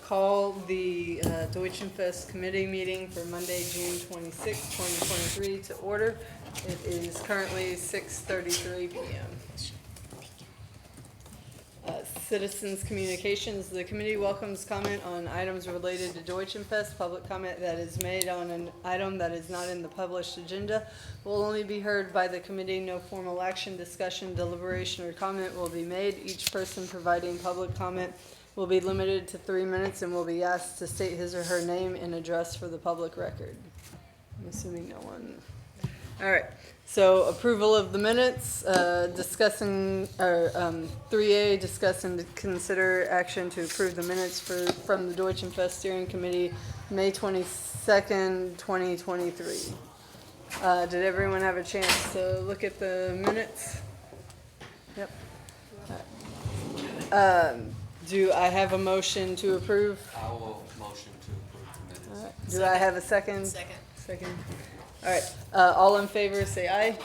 Call the Deutschen Pfest committee meeting for Monday, June 26, 2023 to order. It is currently 6:33 p.m. Citizens Communications. The committee welcomes comment on items related to Deutschen Pfest. Public comment that is made on an item that is not in the published agenda will only be heard by the committee. No formal action, discussion, deliberation, or comment will be made. Each person providing public comment will be limited to 3 minutes and will be asked to state his or her name and address for the public record. I'm assuming no one. All right. So approval of the minutes, discussing, or 3A, discuss and consider action to approve the minutes from the Deutschen Pfest Steering Committee, May 22nd, 2023. Did everyone have a chance to look at the minutes? Yep. Do I have a motion to approve? I will motion to approve the minutes. All right. Do I have a second? Second. All right, all in favor, say aye.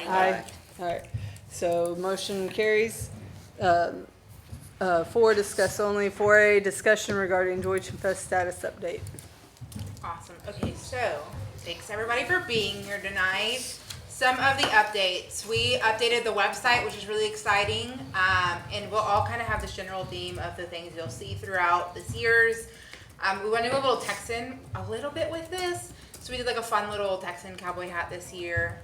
Aye. All right, so motion carries. 4, discuss only. 4A, discussion regarding Deutschen Pfest status update. Awesome. Okay, so thanks everybody for being here tonight. Some of the updates. We updated the website, which is really exciting, and we'll all kind of have this general theme of the things you'll see throughout this year's. We want to do a little Texan a little bit with this. So we did like a fun little Texan cowboy hat this year.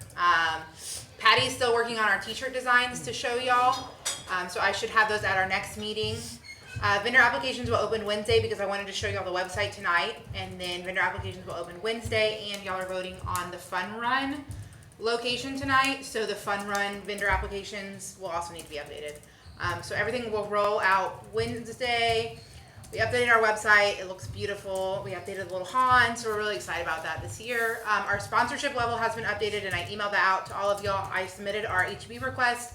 Patty's still working on our t-shirt designs to show y'all. So I should have those at our next meeting. Vendor applications will open Wednesday because I wanted to show y'all the website tonight. And then vendor applications will open Wednesday, and y'all are voting on the Fun Run location tonight. So the Fun Run vendor applications will also need to be updated. So everything will roll out Wednesday. We updated our website. It looks beautiful. We updated the little Han, so we're really excited about that this year. Our sponsorship level has been updated, and I emailed that out to all of y'all. I submitted our HB request,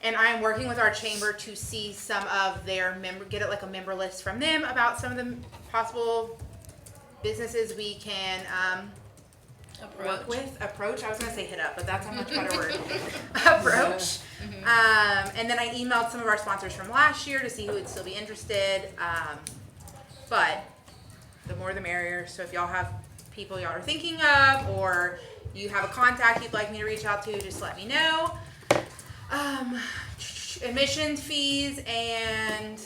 and I am working with our chamber to see some of their get it like a member list from them about some of the possible businesses we can work with. Approach. I was gonna say hit up, but that's a much better word. Approach. And then I emailed some of our sponsors from last year to see who would still be interested. But the more the merrier. So if y'all have people y'all are thinking of, or you have a contact you'd like me to reach out to, just let me know. Admissions fees and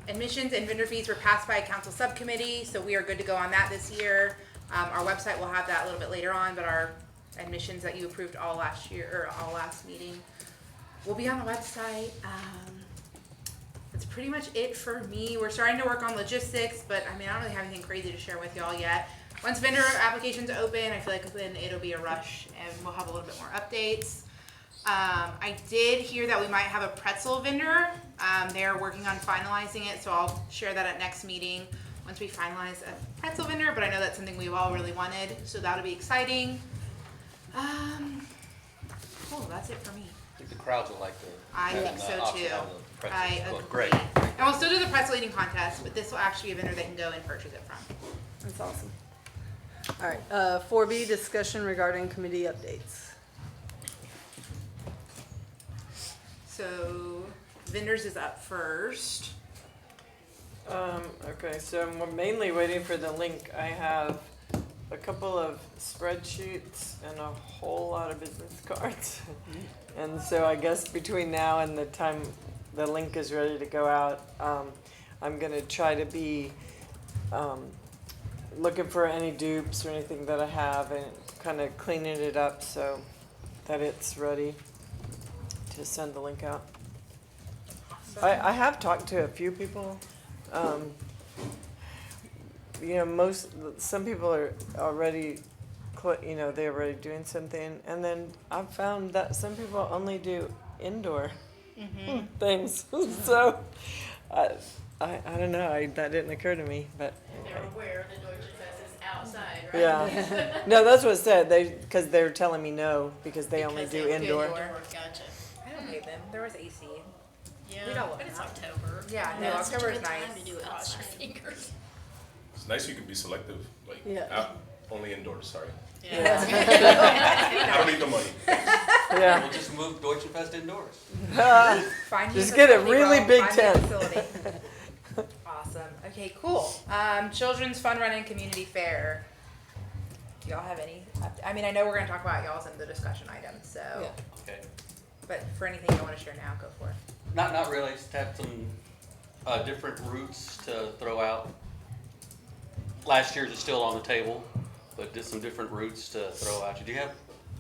vendor fees were passed by a council subcommittee, so we are good to go on that this year. Our website will have that a little bit later on, but our admissions that you approved all last year, or all last meeting, will be on the website. That's pretty much it for me. We're starting to work on logistics, but I mean, I don't really have anything crazy to share with y'all yet. Once vendor applications open, I feel like then it'll be a rush, and we'll have a little bit more updates. I did hear that we might have a pretzel vendor. They're working on finalizing it, so I'll share that at next meeting once we finalize a pretzel vendor, but I know that's something we've all really wanted, so that'll be exciting. Cool, that's it for me. I think the crowds will like the. I think so too. I agree. Great. And we'll still do the pretzel eating contest, but this will actually be a vendor they can go and purchase it from. That's awesome. All right, 4B, discussion regarding committee updates. So vendors is up first. Okay, so we're mainly waiting for the link. I have a couple of spreadsheets and a whole lot of business cards. And so I guess between now and the time the link is ready to go out, I'm gonna try to be looking for any dupes or anything that I have and kind of cleaning it up so that it's ready to send the link out. I have talked to a few people. You know, some people are already, you know, they're already doing something, and then I've found that some people only do indoor things. So I don't know. That didn't occur to me, but They're aware the Deutschen Pfest is outside, right? yeah. No, that's what it said. Because they were telling me no because they only do indoor. Gotcha. I don't hate them. There was AC. Yeah, We don't want but it's that. October. Yeah, no, That's such a October is good time nice. to do it Cross your outside. fingers. It's nice you can be selective, like Yeah. only indoors. Sorry, Yeah. I don't need the money. Yeah. We'll just move Deutschen Pfest indoors. Find you Just a get a facility, really bro. big Find me a tent. facility. Awesome. Okay, cool. Children's Fun Run and Community Fair. Do y'all have any? I mean, I know we're gonna talk about y'all's in the discussion items, so. Yeah. Okay. But for anything you want to share now, go for it. Not really, just have some, different routes to throw out. Last year's is still on the table, but just some different routes to throw out. Do you have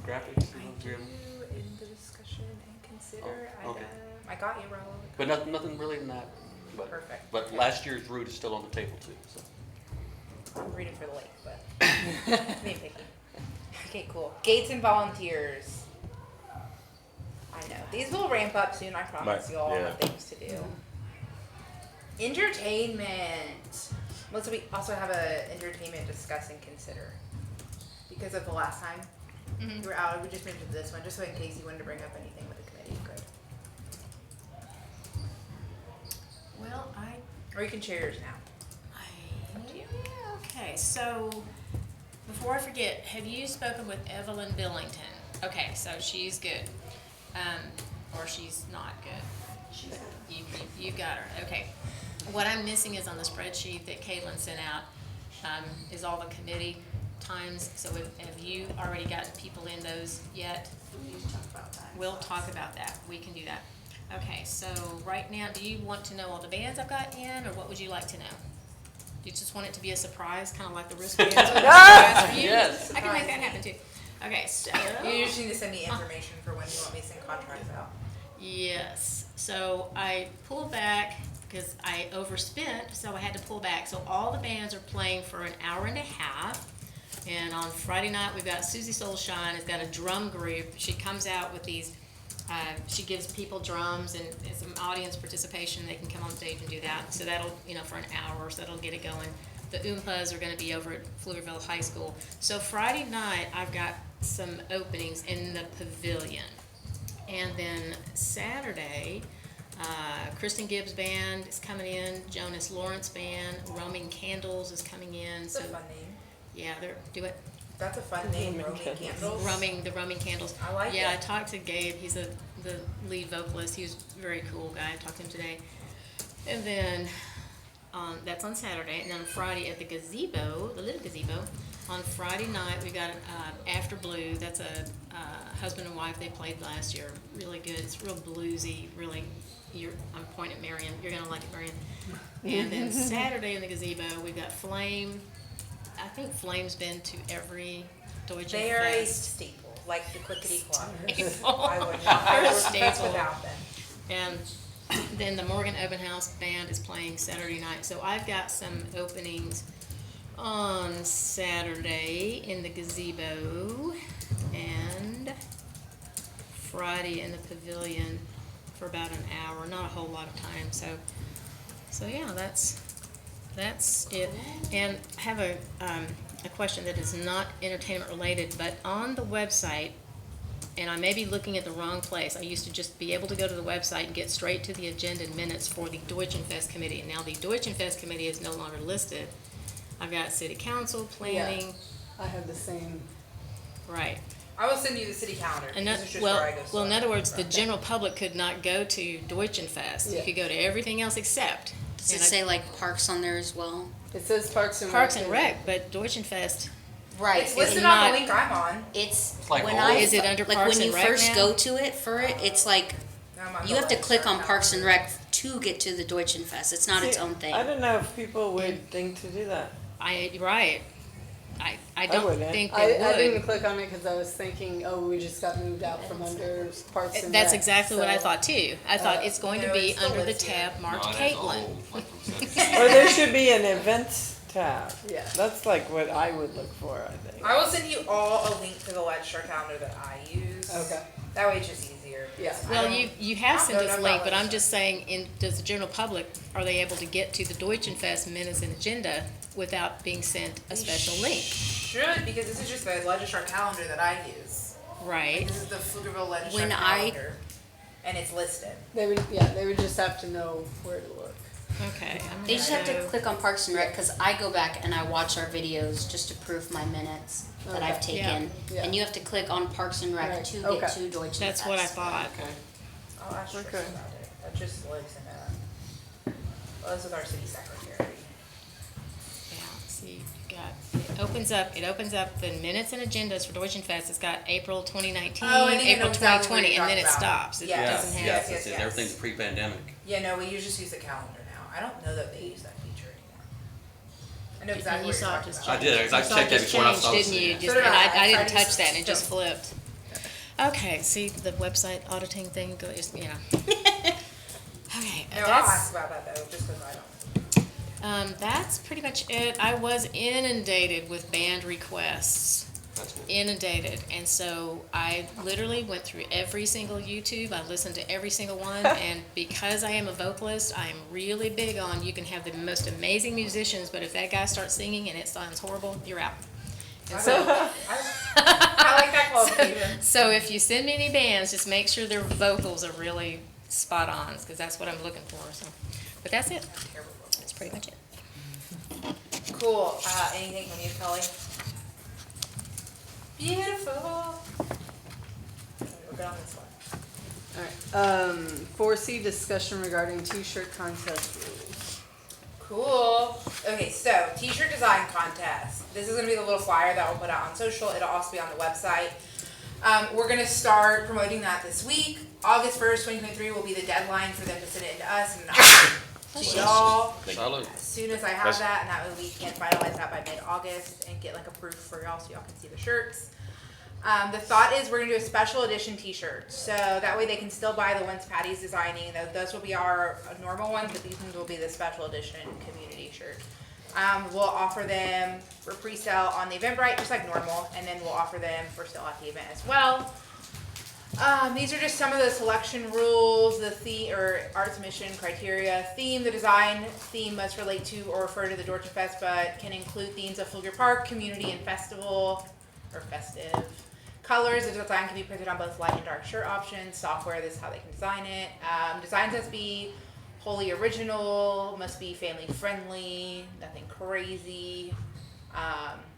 graphics? Do you have- In the discussion and consider Oh, okay. item. I got you, Raul. But nothing really in that. But, Perfect. But last year's route is still on the table too, so. I'm reading for the lake, but being picky. Okay, cool. Gates and volunteers. I know these will ramp up soon. I promise you all Yeah. have things to do. Entertainment. We also have a entertainment discuss and consider because of the last time you were out. We just moved to this one, just so in case you wanted to bring up anything with the committee. Good. Well, Or you can share yours now. okay, so before I forget, have you spoken with Evelyn Billington? Okay, so she's good. Or she's not good. You got her, okay. What I'm missing is on the spreadsheet that Caitlin sent out, is all the committee times. So have you already gotten people in those yet? We need to talk about that. We'll talk about that. We can do that. Okay, so right now, do you want to know all the bands I've got in, or what would you like to know? Do you just want it to be a surprise, kind of like the wristbands? Was a surprise for you? Yes. I can make that happen too. Okay, so. You just need to send me information for when you want me to send contracts out. Yes, so I pulled back because I overspent, so I had to pull back. So all the bands are playing for an hour and a half. And on Friday night, we've got Susie Soulshine has got a drum group. She comes out with these, she gives people drums and some audience participation. They can come on stage and do that. So that'll, for an hour, so that'll get it going. The Oompas are gonna be over at Pflugerville High School. So Friday night, I've got some openings in the pavilion. And then Saturday, Kristen Gibbs Band is coming in, Jonas Lawrence Band, Roaming Candles is coming in. That's So a fun name. yeah, do it. That's a fun name, Roaming Roaming Candles. Candles. The Roaming Candles. I like Yeah, it. I talked to Gabe. He's the lead vocalist. He was a very cool guy. I talked to him today. And then that's on Saturday. And then on Friday at the gazebo, the little gazebo, on Friday night we got After Blue. That's a husband and wife. They played last year. Really good. It's real bluesy. Really, I'm pointing at Marion. You're gonna like it, Marion. And then Saturday in the gazebo we've got Flame. I think Flame's been to every Deutschen They are a Fest. staple, like the Clickety Club. Staple. I would not They're a work Fest staple. without them. And then the Morgan Open House Band is playing Saturday night. So I've got some openings on Saturday in the gazebo and Friday in the pavilion for about an hour, not a whole lot of time. So yeah, that's it. And I have a question that is not entertainment related, but on the website, and I may be looking at the wrong place. I used to just be able to go to the website and get straight to the agenda and minutes for the Deutschen Pfest committee. And now the Deutschen Pfest committee is no longer listed. I've got city council, planning, I have the same. right. I will send you the city calendar. And This that, is just where I go well, in start. other words, the general public could not go to Deutschen Fest. You Yeah. could go to everything else except. Does it And I- say like parks on there as well? It says Parks and Parks and and Rec, but Deutschen Fest, Right. It's listed not- on the link I'm on. It's like when all- I Is it under like Parks when you and Rec first now? go to it for it. It's like I'm on you the have to click legislature on Parks and calendar. Rec to get to the Deutschen Fest. It's not its See, own thing. I don't know if people would think to do that. right. I don't wouldn't. think I they would. didn't click on it because I was thinking, oh, we just got moved out from under Parks and That's Rec, exactly what I so- thought too. I thought it's going to no, be it's still under the listed. tab marked No, that's Caitlin. old, like from 70s. Or there should be an events tab. Yeah. That's like what I would look for, I think. I will send you all a link to the legislature calendar that I use. Okay. That way it's just easier. Yeah. I Well, don't- you have sent No, us no, a link, no, but I'm no. just saying, does the general public, are they able to get to the Deutschen Fest minutes and agenda without being sent a special link? Should, because this is just the legislature calendar that I use. Right? This is the Pflugerville legislature When I- calendar. And it's listed. They would just have to know where to look. Okay. I'm They just have to gonna- click on Parks and Rec because I go back and I watch our videos just to prove my minutes that I've Okay. taken. Yeah. And you have to click on Parks and Rec Right. to get Okay. to Deutschen That's Fest. what I thought. Okay. I'll ask Trish Okay. about it. That just lives in a, well, this is our city secretary. see, it opens up the minutes and agendas for Deutschen Fest. It's got April 2019, Oh, I think I know April exactly what 2020, you're and then it talking about. stops. It Yes. doesn't have. Yes. That's it. Everything's pre-pandemic. Yeah, no, we usually just use the calendar now. I don't know that they use that feature anymore. I know And exactly you what saw you're it talking just about. I did. I You saw checked it that just before I changed, saw it. didn't you? Yeah. Just, So did and I. I I didn't tried to touch that, and it just still. flipped. Okay, see the website auditing thing goes, yeah. Okay, No, I'll ask about that though, just because I don't. that's pretty much it. I was inundated with band requests. That's cool. Inundated, and so I literally went through every single YouTube. I listened to every single one, and because I am a vocalist, I am really big on you can have the most amazing musicians, but if that guy starts singing and it sounds horrible, you're out. And so, I like that qualification. so if you send me any bands, just make sure their vocals are really spot on, because that's what I'm looking for. So, but that's it. That's pretty much it. Cool. Anything from you, Kelly? Beautiful. We're good on this one. Alright, 4C, discussion regarding t-shirt contest rules. Cool. Okay, so t-shirt design contest. This is gonna be the little flyer that we'll put out on social. It'll also be on the website. We're gonna start promoting that this week. August 1st, 2023 will be the deadline for them to send it in to us and to y'all. Salute. As soon as I have that, and that way we can finalize that by mid-August and get like a proof for y'all so y'all can see the shirts. The thought is we're gonna do a special edition t-shirt, so that way they can still buy the ones Patty's designing. Those will be our normal ones, but these ones will be the special edition community shirt. We'll offer them for pre-sale on the Eventbrite, just like normal, and then we'll offer them for sale at the event as well. These are just some of the selection rules, the theme or arts mission criteria. Theme, the design theme must relate to or refer to the Deutschen Pfest, but can include themes of Fluger Park, community, and festival, or festive. Colors, the design can be printed on both light and dark shirt options. Software, this is how they can design it. Designs must be wholly original, must be family friendly, nothing crazy,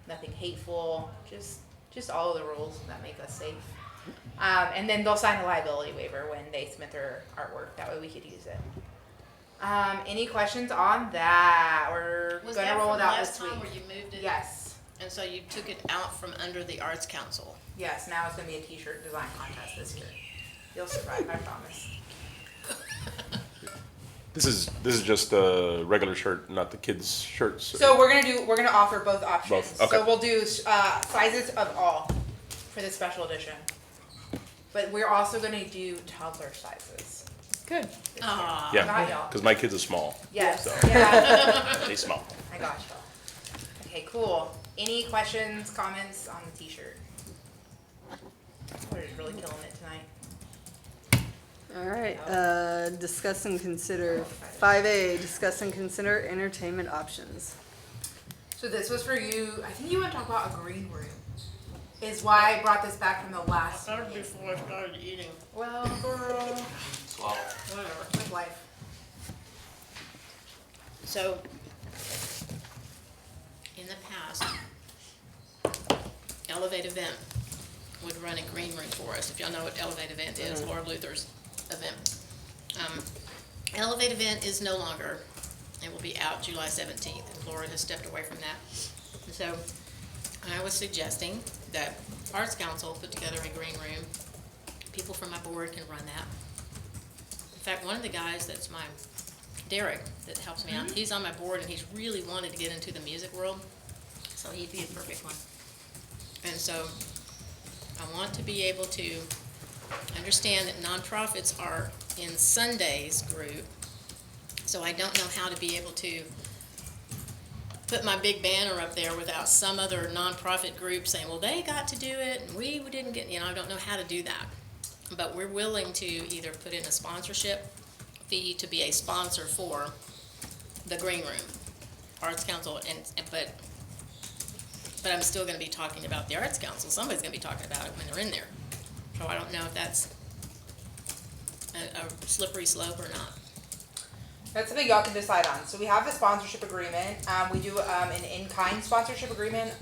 nothing hateful, just all of the rules that make us safe. And then they'll sign a liability waiver when they submit their artwork. That way we could use it. Any questions on that? We're Was gonna that roll from it out last this time week. where you moved it? Yes. And so you took it out from under the Arts Council. Yes, now it's gonna be a t-shirt design contest this year. You'll survive, I promise. This is just a regular shirt, not the kids' shirts. So we're gonna offer both options. Both, okay. So we'll do sizes of all for the special edition. But we're also gonna do toddler sizes. Good. this year. Aw. Got Yeah, y'all. because my kids are small. Yes, So yeah, they small. I got y'all. Okay, cool. Any questions, comments on the t-shirt? We're just really killing it tonight. Alright, discuss and consider, 5A, discuss and consider entertainment options. So this was for you, I think you want to talk about a green room. Is why I brought this back from the last meeting. Before I started eating. Well, girl, Swallow. Whatever. with life. So, in the past, Elevate Event would run a green room for us. If y'all know what Elevate Event is, Laura Luther's event. Elevate Event is no longer, it will be out July 17th, and Laura has stepped away from that. So, I was suggesting that Arts Council put together a green room. People from my board can run that. In fact, one of the guys that's Derek, that helps me out, he's on my board and he's really wanted to get into the music world, so he'd be a perfect one. And so, I want to be able to understand that nonprofits are in Sunday's group, so I don't know how to be able to put my big banner up there without some other nonprofit group saying, well, they got to do it, and we didn't get, I don't know how to do that. But we're willing to either put in a sponsorship fee to be a sponsor for the Green Room, Arts Council, but I'm still gonna be talking about the Arts Council. Somebody's gonna be talking about it when they're in there. So I don't know if that's a slippery slope or not. That's something y'all can decide on. So we have a sponsorship agreement. We do an in-kind sponsorship agreement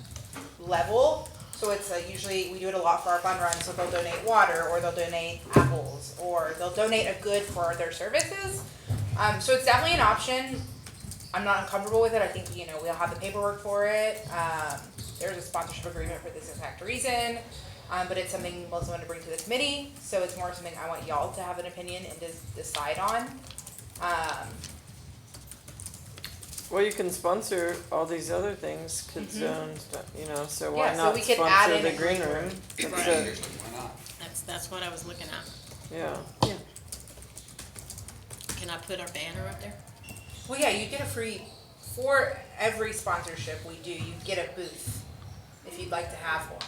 level. So it's usually, we do it a lot for our fun runs. So they'll donate water, or they'll donate apples, or they'll donate a good for their services. So it's definitely an option. I'm not uncomfortable with it. I think, we all have the paperwork for it. There's a sponsorship agreement for this exact reason. But it's something Melissa wanted to bring to the committee, so it's more something I want y'all to have an opinion and to decide on. Well, you can sponsor all these other things, kids zone stuff, so why Yeah, so not we could add sponsor in the a green green room? room. That's Seriously, why not? That's what I was looking at. Yeah. Can I put our banner up there? Well, yeah, you get a free, for every sponsorship we do, you get a booth if you'd like to have one.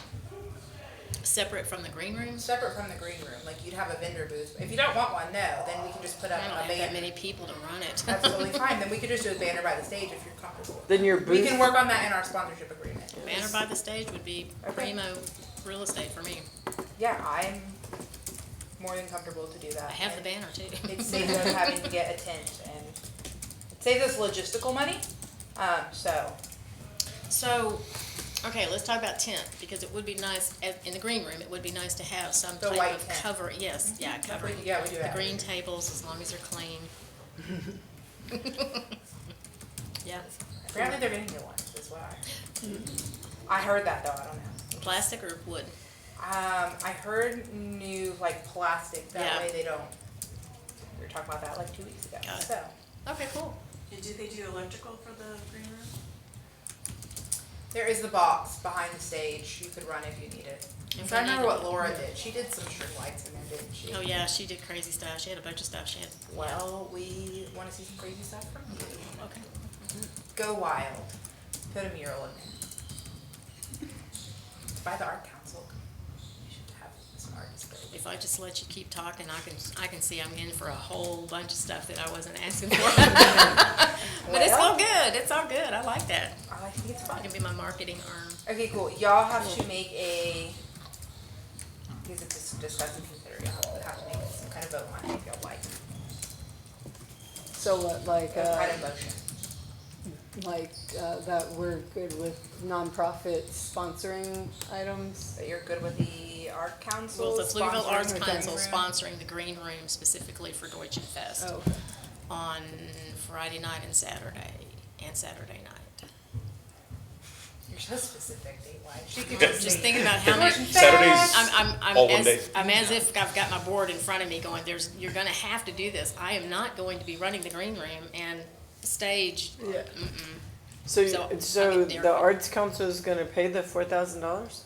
Separate from the green rooms? Separate from the green room, like you'd have a vendor booth. If you don't want one, no, then we can just put up I don't a have that banner. many people to run it. That's totally fine, then we could just do a banner by the stage if you're comfortable. Then your We booth, can work on that in our sponsorship agreement. Banner by the stage would be Okay. primo real estate for me. Yeah, I'm more than comfortable to do that. I have the banner too. It saves us having to get a tent and it saves us logistical money. So, okay, let's talk about tent, because it would be nice, in the green room, it would be nice to have some The type white of tent. cover, yes, yeah, cover. Yeah, we do The that. green tables, as long as they're clean. Yeah, Apparently they're getting new ones, is what I heard that though, I don't know. plastic or wood? I heard new, like, plastic, that Yeah. way they don't, we were talking about that like 2 weeks ago, Got it. so. Okay, cool. And do they do electrical for the green room? There is the box behind the stage, you could run if you need it. I'm If trying to we remember need what Laura did, she did some string lights in there, didn't she? Oh yeah, she did crazy stuff, she had a bunch of stuff, she had, Well, we wanna see some crazy stuff from you. okay. Go wild, put a mural in there. It's by the art council, you should have some art display. If I just let you keep talking, I can see I'm in for a whole bunch of stuff that I wasn't asking for. But it's all good, I like that. I think it's I fun. can be my marketing arm. Okay, cool. Y'all have to make because it's discuss and consider, y'all have to make some kind of vote on it if y'all like. So what, Some kind of motion. that we're good with nonprofit sponsoring items? That you're good with the art council Well, the Louisville sponsoring Arts the Council green room? sponsoring the green room specifically for Deutschen Pfest Oh, on Friday night and Saturday night. You're so specific, date-wise. She could Just say thinking about how many, Saturdays, I'm all one day. as if I've got my board in front of me going, you're gonna have to do this. I am not going to be running the green room and stage. yeah. so, So, so I mean, they're- the arts council is gonna pay the $4,000?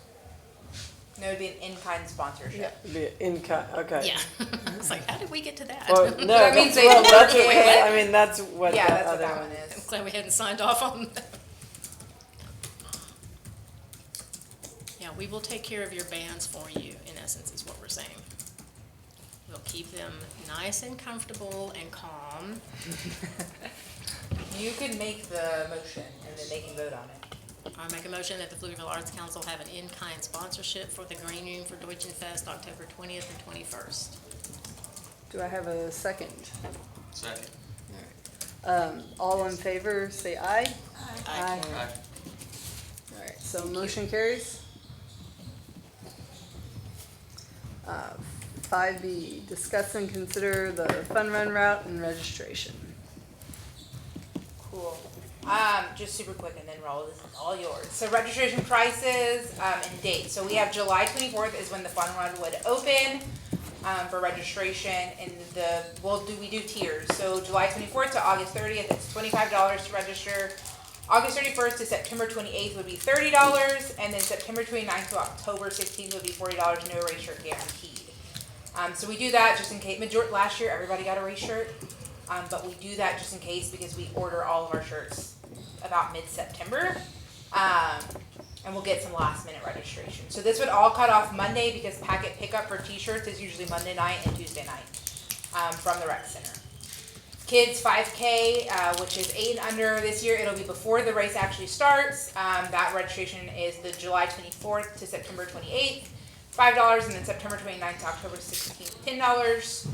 No, it'd be an in-kind sponsorship. Be an in-kind, okay. Yeah. It's like, how did we get to that? Well, no, That means they well, don't that's work what, it. I mean, that's what Yeah, the that's what other that one one I'm is. glad we hadn't signed off on that. Yeah, we will take care of your bands for you, in essence, is what we're saying. We'll keep them nice and comfortable and calm. You could make the motion and then they can vote on it. I make a motion that the Louisville Arts Council have an in-kind sponsorship for the Green Room for Deutschen Fest, October 20th and 21st. Do I have a second? Second. All in favor, say aye. Aye. Aye. All right, so motion carries. 5B, discuss and consider the fun run route and registration. Cool. Just super quick and then roll, this is all yours. So registration prices, and dates. So we have July 24th is when the fun run would open, for registration and we do tiers. So July 24th to August 30th, it's $25 to register. August 31st to September 28th would be $30, and then September 29th to October 16th would be $40, no race shirt guaranteed. So we do that just in case, last year everybody got a race shirt. But we do that just in case because we order all of our shirts about mid-September. And we'll get some last minute registration. So this would all cut off Monday because packet pickup for t-shirts is usually Monday night and Tuesday night, from the rec center. Kids 5K, which is 8 and under this year, it'll be before the race actually starts. That registration is the July 24th to September 28th, $5, and then September 29th to October 16th, $10.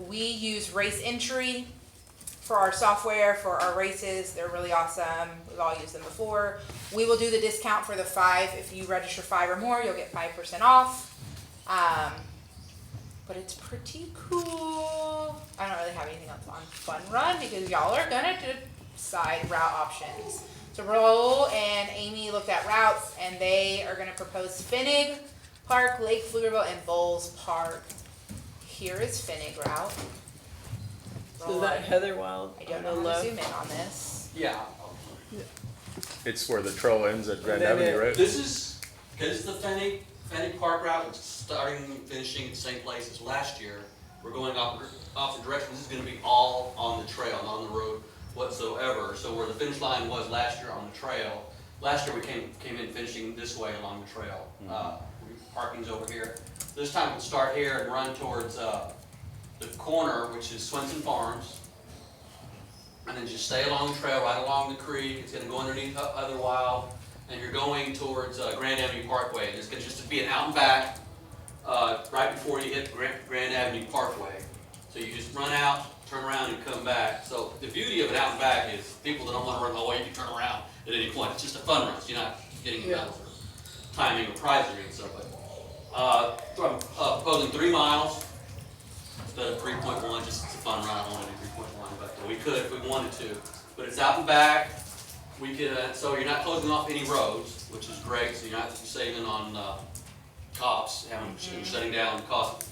We use Race Entry for our software, for our races. They're really awesome. We've all used them before. We will do the discount for the 5. If you register 5 or more, you'll get 5% off. but it's pretty cool. I don't really have anything else on Fun Run because y'all are gonna decide route options. So Roll and Amy looked at routes and they are gonna propose Finnig Park, Lake Pflugerville, and Bowles Park. Here is Finnig route. So is that Heather Wild I don't on know the how to left? zoom in on this. Yeah. It's where the trail ends at Grand Then Avenue, it- right? This is the Fennig Park route. It's starting and finishing at the same place as last year. We're going opposite direction. This is going to be all on the trail, not on the road whatsoever. So where the finish line was last year on the trail, last year we came in finishing this way along the trail. Parking's over here. This time we'll start here and run towards the corner, which is Swenson Farms. And then just stay along the trail, right along the creek. It's gonna go underneath Other Wild, and you're going towards Grand Avenue Parkway. It's gonna just be an out and back, right before you hit Grand Avenue Parkway. So you just run out, turn around, and come back. So the beauty of an out and back is people that don't wanna run the whole way, you can turn around at any point. It's just a fun run, so you're not getting medals or timing or prize or anything. But I'm proposing 3 miles instead of 3.1, just it's a fun run. I don't wanna do 3.1, but we could if we wanted to. But it's out and back. We could, so you're not closing off any roads, which is great. So you're not saving on cops, shutting down costs,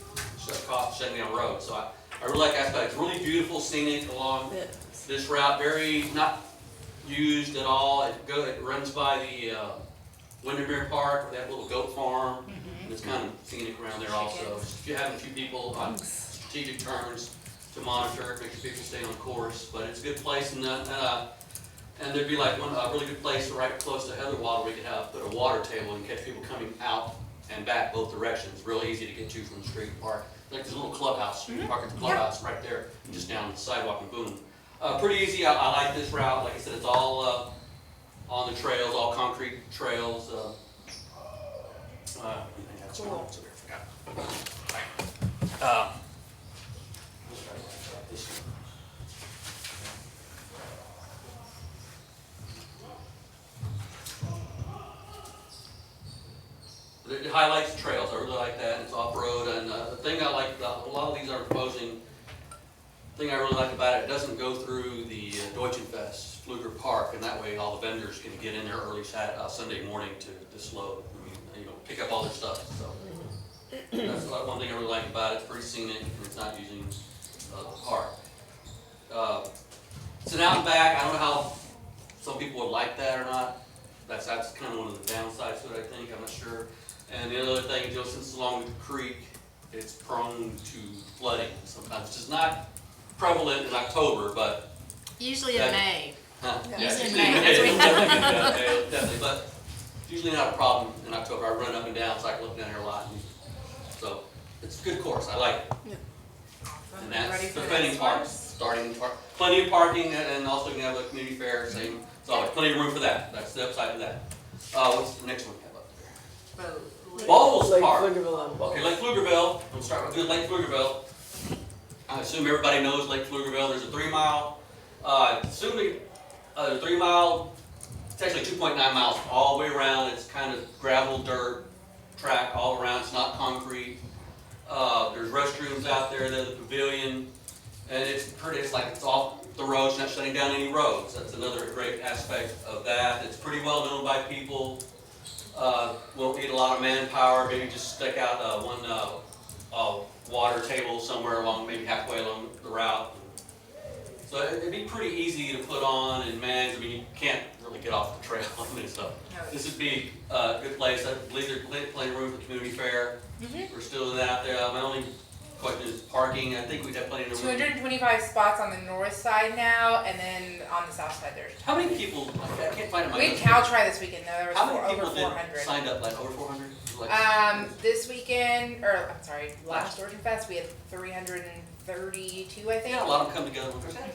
shutting down roads. So I really like that aspect. It's really beautiful, scenic along this route. Very not used at all. It runs by the Windermere Park, where they have a little goat farm. And it's kind of scenic around there also. If you're having a few people on strategic turns to monitor, make sure people stay on course. But it's a good place, and there'd be like a really good place right close to Heather Wild where we could put a water table and catch people coming out and back both directions. Really easy to get to from the street park. Like this little clubhouse, you can park at the clubhouse right there, just down the sidewalk and boom. Pretty easy. I like this route. Like I said, it's all on the trails, all concrete trails. Cool. It highlights the trails. I really like that. It's off-road, and the thing I like about a lot of these are proposing. The thing I really like about it, it doesn't go through the Deutschen Pfest, Pfluger Park, and that way all the vendors can get in there early Sunday morning to this load. Pick up all their stuff. So that's one thing I really like about it. It's pretty scenic, and it's not using the park. It's an out and back. I don't know how some people would like that or not. That's kind of one of the downsides to it, I think. I'm not sure. And the other thing, since it's along the creek, it's prone to flooding sometimes. It's just not prevalent in October, but Usually in May. Usually in May. Definitely, but usually not a problem in October. I run up and down, cycle up and down here a lot. So it's a good course. I like it. And that's the Fenning Park, starting park. Plenty of parking, and also you can have a community fair. Same. So always plenty of room for that. That's the upside of that. What's the next one we have up there? Bowles Lake Park. Pflugerville on Bowles. Okay, Lake Pflugerville. We'll start with Lake Pflugerville. I assume everybody knows Lake Pflugerville. There's a 3 mile. Assuming 3 mile. It's actually 2.9 miles all the way around. It's kind of gravel, dirt track all around. It's not concrete. There's restrooms out there. There's the pavilion, and it's pretty. It's like it's off the roads, not shutting down any roads. That's another great aspect of that. It's pretty well known by people. Won't need a lot of manpower. Maybe just stick out one water table somewhere along, maybe halfway along the route. So it'd be pretty easy to put on and manage. I mean, you can't really get off the trail and stuff. This would be a good place. I believe there's plenty of room for the community fair. We're still doing that out there. My only question is parking. I think we'd have plenty of room. 225 spots on the north side now, and then on the south side there's. How many people? I can't find it. We had cow try this weekend though. There was How many over people 400. signed up? Like over 400? This weekend, or I'm sorry, last Deutschen Fest, we had 332, I think. Yeah, a lot of them come together.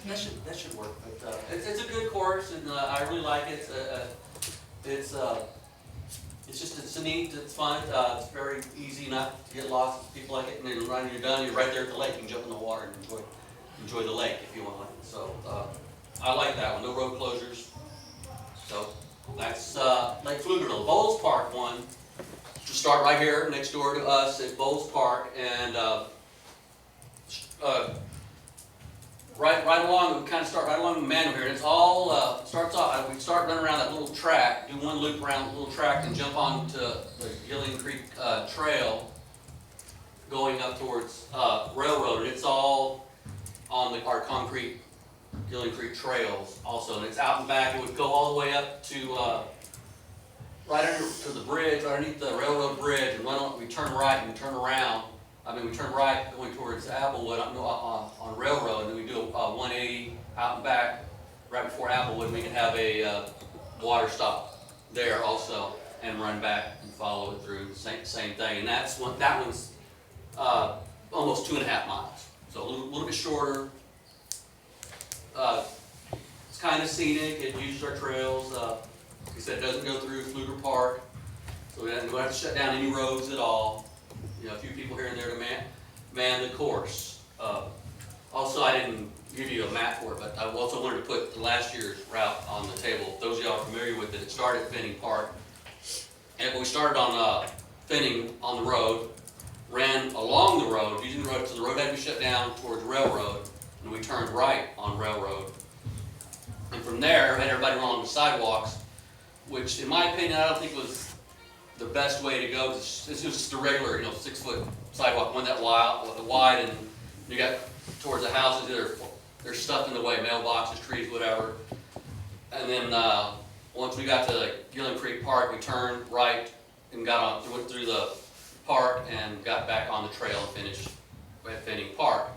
That should work. But it's a good course, and I really like it. It's a neat. It's fun. It's very easy not to get lost. People like it, and then when you're done, you're right there at the lake. You can jump in the water and enjoy the lake if you want. So I like that one. No road closures. So that's Lake Pflugerville. Bowles Park one. To start right here next door to us at Bowles Park, and right along, we kind of start right along the manual here, and it's all, starts off, we start running around that little track, do one loop around the little track and jump onto the Gillian Creek, trail going up towards, Railroad, and it's all on our concrete Gillian Creek trails also, and it's out and back. It would go all the way up to, right under to the bridge, right underneath the railroad bridge, and we turn right and we turn around. We turn right going towards Applewood on Railroad, and then we do a 180 out and back right before Applewood. We can have a water stop there also, and run back and follow it through. Same thing, and that one's almost 2.5 miles, so a little bit shorter. It's kind of scenic. It uses our trails. Like I said, it doesn't go through Pfluger Park, so we don't have to shut down any roads at all. A few people here and there to man the course. Also, I didn't give you a map for it, but I also wanted to put the last year's route on the table. Those of y'all are familiar with it. It started at Fenning Park, and we started on Fenning on the road, ran along the road, using the road, so the road had to be shut down towards Railroad, and we turned right on Railroad. And from there, had everybody run along the sidewalks, which, in my opinion, I don't think was the best way to go. This was just a regular, 6-foot sidewalk, one that wide, and you got towards the houses, there's stuff in the way, mailboxes, trees, whatever. And then once we got to Gillian Creek Park, we turned right and went through the park and got back on the trail and finished at Fenning Park.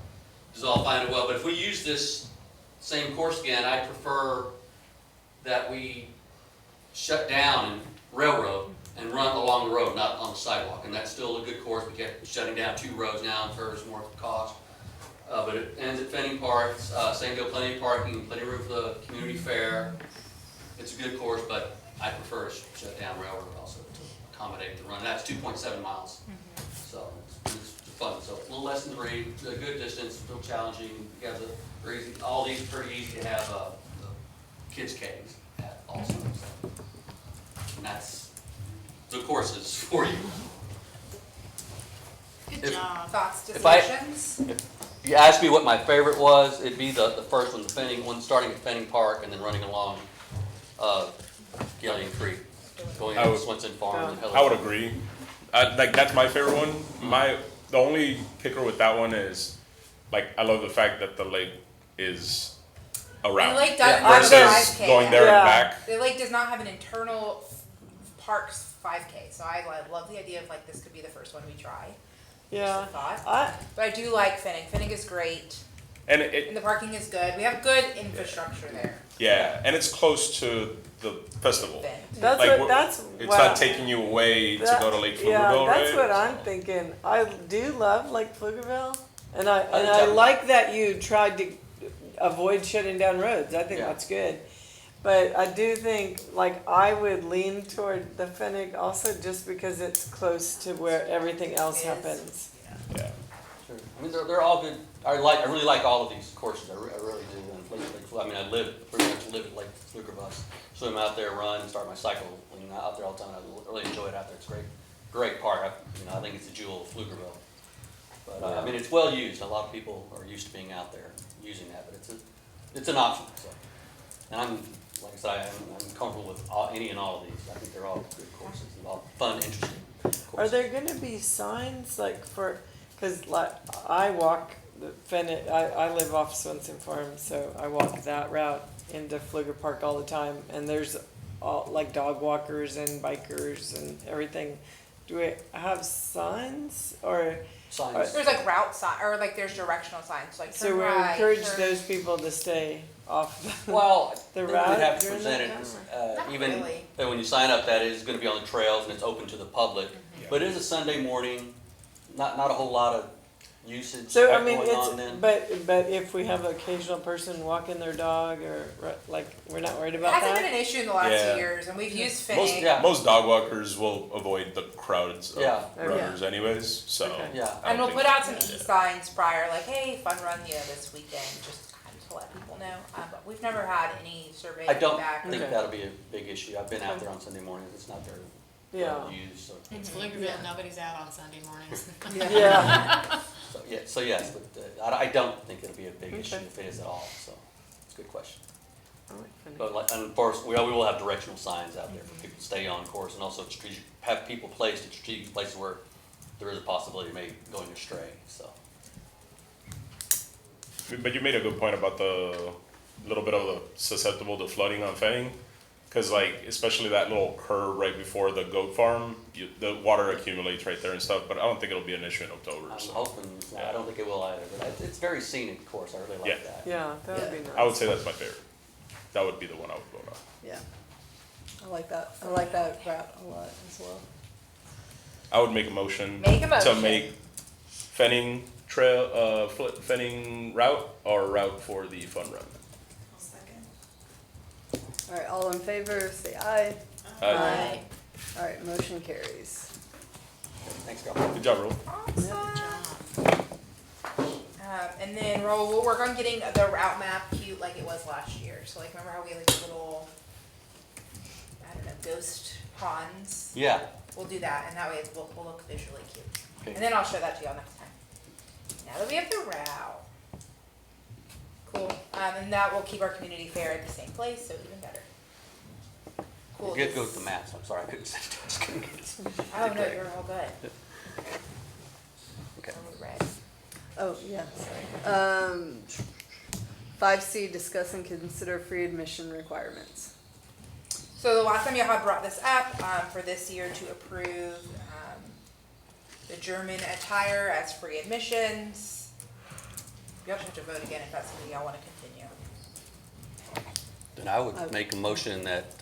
It was all fine and well, but if we use this same course again, I prefer that we shut down in Railroad and run along the road, not on the sidewalk. And that's still a good course. We kept shutting down 2 roads now, incurs more cost. But it ends at Fenning Park. Same deal, plenty of parking, plenty of room for the community fair. It's a good course, but I prefer to shut down Railroad also to accommodate the run. That's 2.7 miles. So it's fun. So a little less than 3, a good distance, still challenging. You have all these are pretty easy to have the kids' caves at also. So, and that's the courses for you. Good job. Thoughts, If I- discussions? If you asked me what my favorite was, it'd be the first one, the Fenning one, starting at Fenning Park and then running along Gillian Creek, going I into would- Swenson Farm. And I would agree. That's my favorite one. The only kicker with that one is, I love the fact that the lake is around. And the lake doesn't Yeah. have a Versus 5K. going there Yeah. and back. The lake does not have an internal parks 5K, so I love the idea of this could be the first one we try. Yeah. Just a thought. But I do like Fenning. Fenning is great, And and the parking is good. We have good infrastructure there. and it's close to the festival. Bend. That's Like, that's It's what not taking you away to go to Lake Pflugerville, right? that's what I'm thinking. I do love Lake Pflugerville, and I think like that you tried to avoid shutting down roads. I think Yeah. that's good. But I do think, I would lean toward the Fennig also just because it's close to where everything else It is. happens. Yeah. Sure. They're all good. I really like all of these courses. I really do. And I pretty much live at Lake Pflugerville. Swim out there, run, and start my cycle out there all the time. I really enjoy it out there. It's great park. I think it's a jewel of Pflugerville. But it's well used. A lot of people are used to being out there using that, but it's an option. So, and like I said, I'm comfortable with any and all of these. I think they're all good courses, and all fun, interesting courses. Are there going to be signs because I walk the Fennig, I live off Swenson Farm, so I walk that route into Pfluger Park all the time, and there's all dog walkers and bikers and everything. Do we have signs or? Signs. There's route sign or there's directional signs So turn we right, encourage turn- those people to stay off the. Well, The we'd route have to during present that it, Not even really. that when you sign up, that is going to be on the trails and it's open to the public. But it is a Sunday morning, not a whole lot of usage So going on then. but if we have an occasional person walking their dog or we're not worried It about hasn't that. been an issue in the last Yeah. 2 years, and we've used Most, Fennig. most dog walkers will avoid the crowds of Yeah. runners anyways, so. Okay. Yeah. I And don't we'll think- put out some yeah. e-signs prior, hey, fun run, this weekend, just to let people know. But we've never had any survey I don't feedback. think Okay. that'll be a big issue. I've been out there on Sunday mornings. It's not very Yeah. use, so. It's Pflugerville, nobody's out on Sunday mornings. Yeah. So yes, but I don't think it'll be a big issue Okay. if it is at all, so, it's a good question. I like funny. But like, and of course, we will have directional signs out there for people to stay on course, and also have people placed at strategic places where there is a possibility of maybe going astray, so. But you made a good point about the little bit of the susceptible to flooding on Fenning. Cause like, especially that little curve right before the goat farm, the water accumulates right there and stuff, but I don't think it'll be an issue in October, I'm so. hoping, I don't think it will either, but it's very scenic course, I really Yeah. like that. Yeah, that would be nice. I would say that's my favorite. That would be the one I would vote on. Yeah. I like that route a lot as well. I would make a motion. Make a motion. To make Fenning trail, Fenning route or route for the fun run. I'll second. All right, all in favor, say aye. Aye. All right, motion carries. Thanks, girl. Good job, Ro. Awesome. And then we'll work on getting the route map cute like it was last year. So like, remember how we had like the little, I don't know, ghost ponds? Yeah, We'll do that, and that way we'll look visually cute. Okay. And then I'll show that to y'all next time. Now that we have the route. Cool. And that will keep our community fair at the same place, so even better. Cool. you get to go with the maps, I'm sorry, I couldn't send it, I just couldn't get it. Oh, no, you're all good. Okay. Are we ready? Oh, yeah, sorry. 5C, discuss and consider free admission requirements. So the last time y'all had brought this up, for this year to approve, the German attire as free admissions. Y'all just have to vote again if that's something y'all wanna continue. Then I would make a motion that,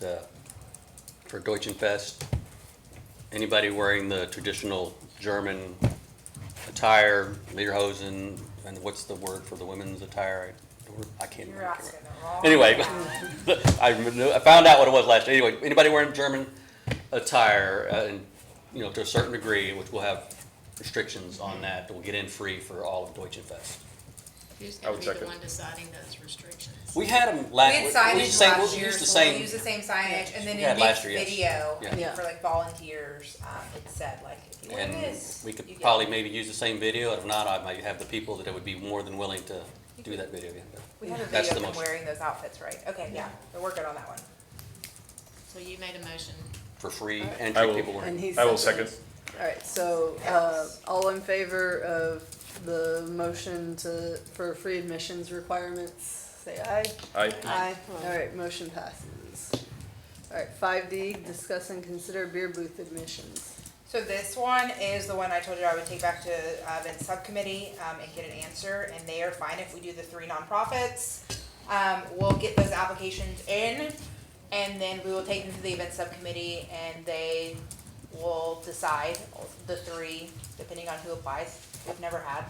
for Deutschen Pfest, anybody wearing the traditional German attire, lederhosen, and what's the word for the women's attire? I can't You're remember. asking the wrong. Anyway, guy. I found out what it was last year. Anyway, anybody wearing German attire, and, you know, to a certain degree, which will have restrictions on that will get in free for all of Deutschen Fest. Who's I gonna would be the second. one deciding those restrictions? We had them We last. had we signage used the same- last we year, used the so we'll same- use the same signage, and then We in had next last year, yes. video, Yeah. Yeah. for like volunteers, it said like, if you wear And this. we you could get- probably maybe use the same video. If not, I might have the people that would be more than willing to do that video again. But We have a that's video the of them motion. wearing those outfits, right? Okay, yeah, we're working on that one. So you made a motion. For free I entry, will- people wearing. And he I will seconded. second. All right, so, all in favor of the motion for free admissions requirements, say aye. Aye. Aye. All right, motion passes. All right, 5D, discuss and consider beer booth admissions. So this one is the one I told you I would take back to event subcommittee and get an answer, and they are fine if we do the 3 nonprofits. We'll get those applications in, and then we will take them to the event subcommittee, and they will decide the 3, depending on who applies. We've never had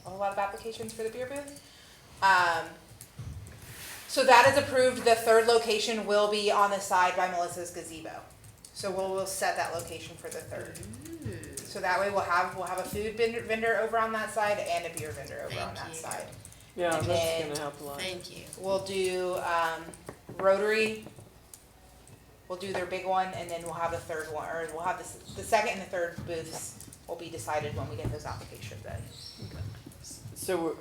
a whole lot of applications for the beer booth. So that is approved. The 3rd location will be on the side by Melissa's gazebo. So we'll set that location for the 3rd. So that way we'll have a food vendor over on that side and a beer vendor over on Thank that you. side. Yeah, And that's then- gonna help a lot. Thank you. We'll do Rotary. We'll do their big one, and then we'll have a 3rd one, or we'll have the 2nd and the 3rd booths will be decided when we get those applications in. So, we're-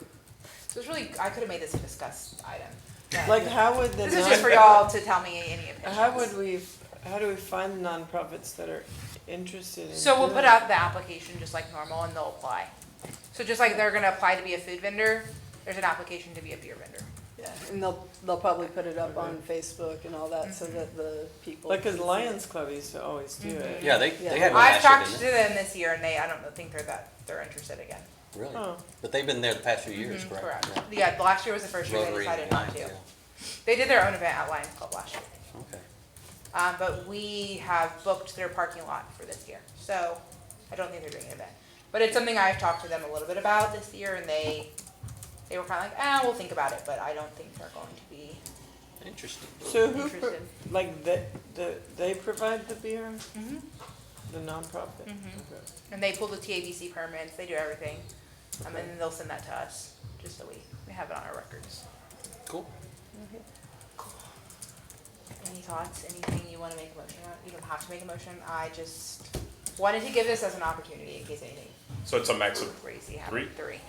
So it's really, I could have made this a discussed item. but like, how would the This is just for y'all to tell me any opinions. how do we find nonprofits that are interested in? So we'll doing put it? out the application just like normal, and they'll apply. So just like they're gonna apply to be a food vendor, there's an application to be a beer vendor. Yeah, and they'll probably put it up on Facebook and all that so that the people. Like, cause can see Lions Club used to always do it. Yeah, they had one I've last talked year, to didn't them this year, and I don't think they're interested again. they? Really? Oh. But they've been there the past few years, Mhm, correct? Yeah, the last year was the first year they Rotary decided not Lions, to. yeah. They did their own event at Lions Club last year. Okay. But we have booked their parking lot for this year, so I don't think they're doing an event. But it's something I've talked to them a little bit about this year, and they were kind of like, we'll think about it, but I don't think they're going to be Interesting. So who, interested. like, they provide the beer? Mhm. The nonprofit? Mhm. Okay. And they pull the TABC permits, they do everything, and then they'll send that to us, just so we have it on our records. Cool. Any thoughts, anything you wanna make a motion on? You don't have to make a motion, I just wanted to give this as an opportunity in case anything So it's a max of crazy happens. 3?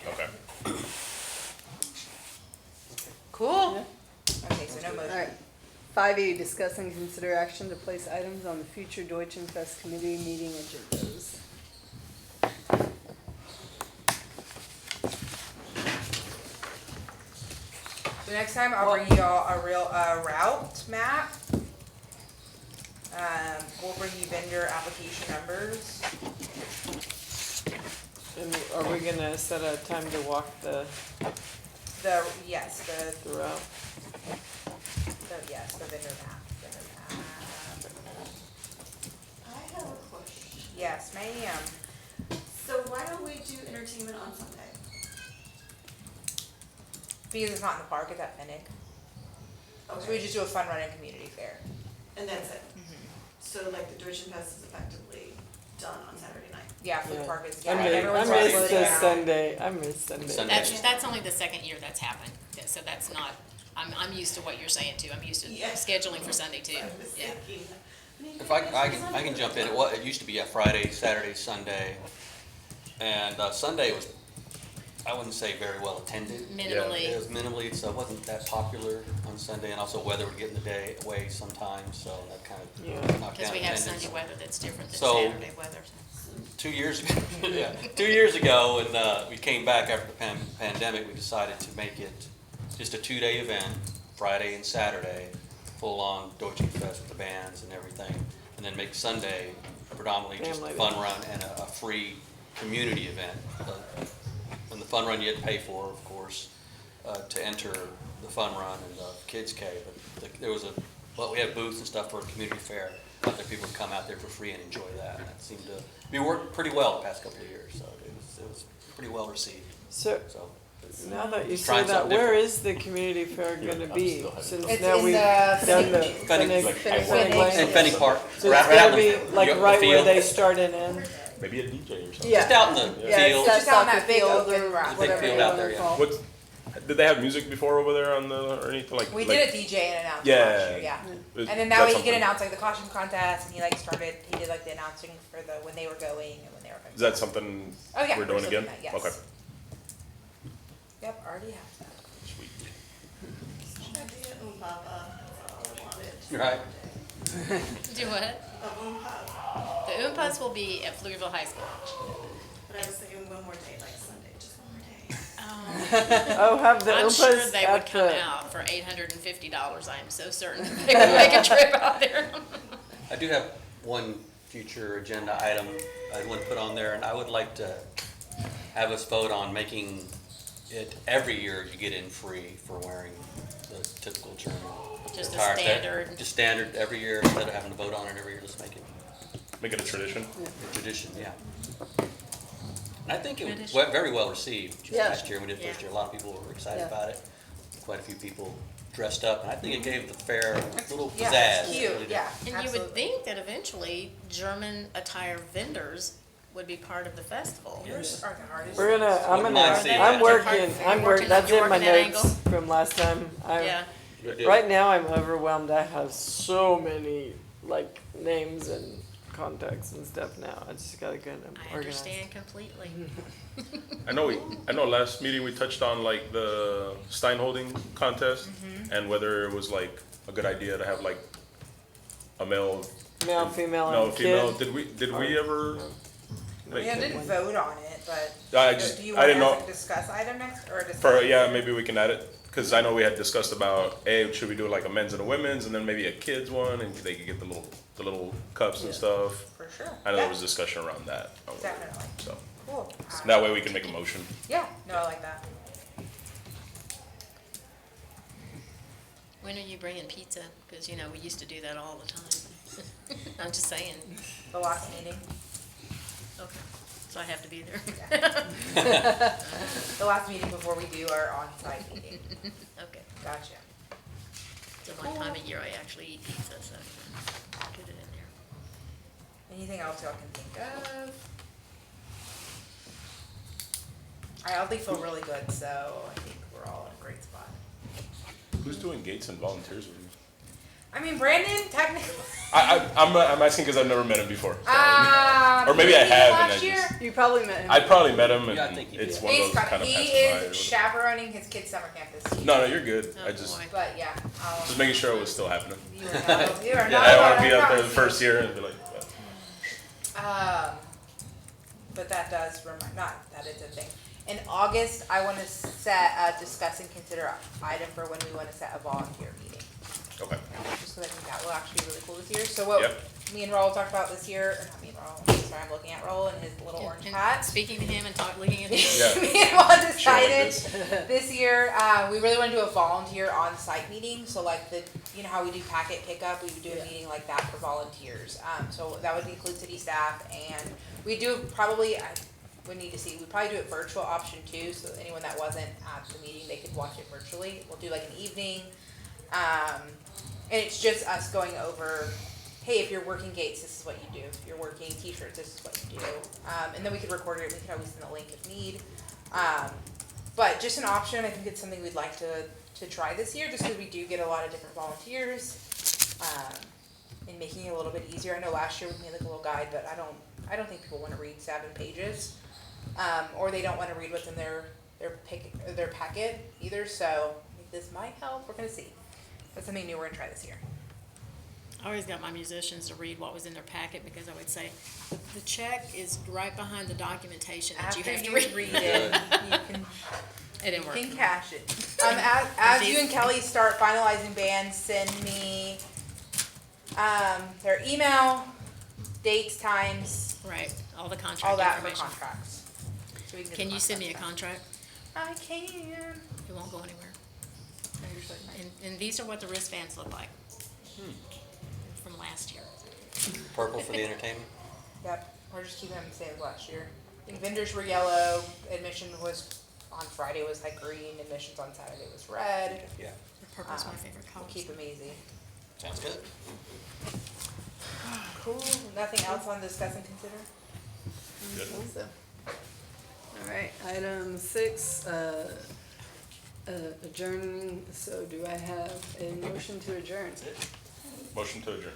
3. Okay. Cool. Okay, so no motion. All right. 5E, discuss and consider action to place items on the future Deutschen Pfest committee meeting agendas. So next time I'll bring y'all a real route map. We'll bring you vendor application numbers. And are we gonna set a time to walk the Yes, route? the vendor map. I have a question. Yes, ma'am. So why don't we do entertainment on Sunday? Because it's not in the park, it's at Finnick. So we Okay, just do a fun run and community fair. and that's it. So like the Deutschen Pfest is effectively done on Saturday night. Yeah, food Yeah. park is, I yeah, miss, everyone's I miss slowing the down. Sunday, I miss Sunday. Sunday. That's only the second year that's happened, so that's not, I'm used to what you're saying too, I'm used to Yeah. scheduling for Sunday too, I was yeah. thinking, If I can jump in, it used to be Friday, Saturday, Sunday, and Sunday was, I wouldn't say very well attended. Minimally. It was minimally, so it wasn't that popular on Sunday, and also weather would get in the day away sometimes, so that kind of Yeah. knocked Because down we have attendance. Sunday weather that's different than So- Saturday weather. 2 years ago, yeah, 2 years ago, when we came back after the pandemic, we decided to make it just a 2-day event, Friday and Saturday, full-on Deutschen Fest with the bands and everything, and then make Sunday predominantly just a Family fun day. run and a free community event. And the fun run you had to pay for, of course, to enter the fun run and the Kids K, but there was we had booths and stuff for a community fair. Out there, people would come out there for free and enjoy that, and that seemed to be worked pretty well the past couple of years, so it was pretty well received, So, so. now that you say Trying that, something where different. is the community fair gonna I'm be? still having Since It's now in we've the done the Finnick- Finnick, Like, Finnick Finnick Lane. And Fenny Park, So right it's out gonna in be the, like the right where field. they start and end? Maybe a DJ or something. Yeah. Just out in the Yeah, field. it's Just out in that soccer big field open or rock. Big whatever field you out wanna there, yeah. call it. What's, did they have music before over there on the, or anything like? We like, did a DJ and announced Yeah. last year, yeah. is And then that that way he something- could announce like the costume contest, and he did like the announcing for the, when they were going and when they were coming. Is that something Oh, yeah, we're doing still again? that, yes. Okay. Yep, already have that. Sweet. Should I be at Umpapa? That's all I wanted. Right. Do what? A Umpapa. The Oompas will be at Pflugerville High School. But I was thinking one more day, like Sunday, just one more day. Oh, have the I'm sure Oompas they would at come the, out for $850, I am so certain that they would make a trip out there. I do have one future agenda item I want to put on there, and I would like to have us vote on making it every year you get in free for wearing the typical journal. Just a Entire thing. standard. Just standard every year, instead of having to vote on it every year, just make it Make it a tradition. a tradition, yeah. And I think it was Tradition. very well received Yeah. last year, we did first Yeah. year, a lot of people were excited Yeah. about it. Quite a few people dressed up, and I think it gave the fair a little Yeah, pizzazz. it's It cute, really did. yeah, And you would absolutely. think that eventually German attire vendors would be part of the festival. Yours are the hardest. we're gonna, I'm Wouldn't gonna, mind seeing I'm that. working, that's You're in my working that notes from last time. Yeah, Good deal. Right now, I'm overwhelmed. I have so many like names and contacts and stuff now. I just gotta get them I organized. understand completely. I know last meeting we touched on like the Stein holding contest and whether it was like a good idea to have like a male, Male, female, no and female. kid. Did we ever? We didn't vote on it, but I do just, you I want didn't know. to discuss item next, or discuss? For, yeah, maybe we can add it, because I know we had discussed about, hey, should we do like a men's and a women's, and then maybe a kids one, and they could get the little cups and stuff. For sure. I know Yeah, there was discussion around that. Definitely. So, Cool. that way we can make a motion. Yeah, no, I like that. When are you bringing pizza? Because, you know, we used to do that all the time. I'm just saying. The last meeting, Okay, so I have to be there. the last meeting before we do our on-site meeting. Okay, Gotcha. so one time a year I actually eat pizza, so put it in there. Anything else y'all can think of? I oddly feel really good, so I think we're all in a great spot. Who's doing gates and volunteers with you? I mean, Brandon, technically. I'm asking because I've never met him before. So. Or maybe did I he have, last and I year? just. You probably met him. I probably met him, and Yeah, I think you it's did. one of He's those kind coming. of He passing by. or is whatever. chaperoning his kid's summer camp this week. No, you're good. Oh, I just boy. But yeah, just making sure it was still happening. you are not. You are Yeah, not I don't alone, want to be I up there the promise first you. year and be like. But that does remind, not that it's a thing. In August, I want to set, discuss and consider item for when we want to set a volunteer meeting. Okay. Just because I think that will actually be really cool this year. So what Yep. me and Raul talked about this year, or not me and Raul, sorry, I'm looking at Raul and his little orange And hat. speaking to him and looking at him. Yeah. Me and Juan Sure, like decided this year, we really want to do a volunteer on-site meeting. So like you know how we do packet pickup, we would do a meeting like that for volunteers. So that would include city staff, and we do probably, we need to see, we probably do it virtual option too, so anyone that wasn't at the meeting, they could watch it virtually. We'll do like an evening, and it's just us going over, hey, if you're working gates, this is what you do. If you're working t-shirts, this is what you do. And then we could record it, we could always send a link if need. But just an option, I think it's something we'd like to try this year, just because we do get a lot of different volunteers, and making it a little bit easier. I know last year we made like a little guide, but I don't think people want to read 7 pages, or they don't want to read what's in their packet either. So I think this might help. We're gonna see. That's something new we're gonna try this year. I always got my musicians to read what was in their packet because I would say, the check is right behind the documentation that you After have to you read. read it, you can It didn't work. You can cash it. As you and Kelly start finalizing bands, send me their email, dates, times, Right, all the contract all that for information. contracts. So we get Can the you send me a contracts contract? done. I can. It won't go anywhere. And these are what the wristbands look like. From last year. Purple for the entertainment. Yep, we're just keeping them the same as last year. I think vendors were yellow, admission was, on Friday was like green, admissions on Saturday was red. Yeah, Purple's my favorite color. We'll keep them easy. sounds good. Cool, nothing else on discuss and consider? Good. So, all right, item 6, adjourning. So do I have a motion to adjourn? Motion to adjourn.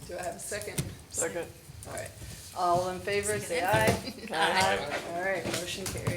Do I have a second? Second. All right, all in favor, say aye. Aye. All right, motion carries.